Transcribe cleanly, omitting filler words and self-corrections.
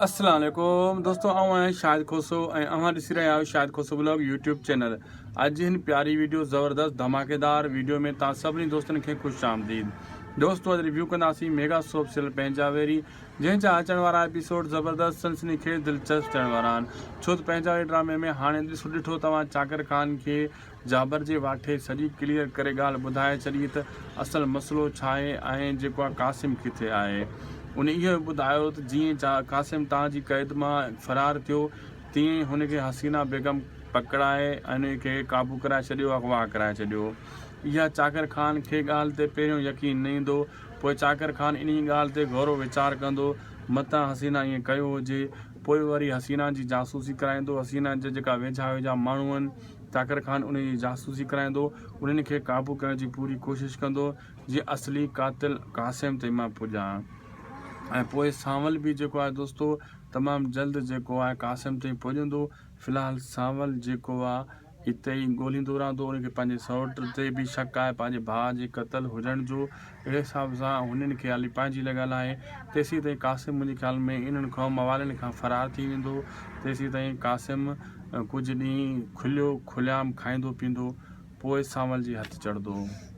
अस्सलाम वालेकुम दोस्तों, आऊँ शाहिद खोसो अवां ॾिसी रहिया आहियो शाहिद खोसो ब्लॉग यूट्यूब चैनल। अॼु हिन प्यारी वीडियो ज़बरदस्त धमाकेदार वीडियो में तव्हां सभिनी दोस्तनि खे ख़ुशि आमदीद। दोस्तों, अॼु रिव्यू कंदासीं मेगा सोप सीरियल पंहिंजा वेरी, जंहिंजा अचण वारा एपिसोड ज़बरदस्त सनसनीखेज़ दिलचस्प थियण वारा आहिनि। छो त पंहिंजा वेरी ड्रामे में हाणे ॾिठो तव्हां चाकर खान खे जाबर जे वाठे सॼी क्लियर करे ॻाल्हि ॿुधाए छॾी त असल मसइलो छा आहे ऐं जेको आहे कासिम किथे आहे। उन इहो ॿुधायो त जीअं कासिम तव्हांजी क़ैद मां फ़रार थियो, तीअं हुनखे हसीना बेगम पकड़ाए ऐं उनखे क़ाबू कराए छॾियो, अगवा कराए छॾियो। इहा चाकर खान खे ॻाल्हि ते पहिरियों यकीन न ईंदो, पोइ चाकर खान इन ॻाल्हि ते गौरो वीचार कंदो, मतां हसीना ईअं कयो हुजे, पोइ वरी हसीना जी जासूसी कराईंदो। हसीना जा जेका वेझा वेझा माण्हू आहिनि, चाकर खान उन जी जासूसी कराईंदो, उन्हनि खे क़ाबू करण जी पूरी कोशिशि कंदो, जीअं असली कातिल कासिम ताईं मां पुॼां। ऐं पोइ सांवल बि जेको आहे दोस्तो तमामु जल्द जेको आहे कासिम ताईं पुॼंदो। फ़िलहालु सांवल जेको आहे हिते ई ॻोल्हींदो रहंदो, उनखे पंहिंजे सौट ते बि शक आहे पंहिंजे भाउ जे क़तल हुजण जो। अहिड़े हिसाब सां हुननि खे हाली पंहिंजी लॻल आहे। तेसीं ताईं कासिम मुंहिंजे ख़्याल में इन्हनि खां मवालनि खां फ़रार थी वेंदो। तेसीं ताईं कासिम कुझु ॾींहं खुलियाम खाईंदो पींदो, पोइ सांवल जे हथु चढ़ंदो।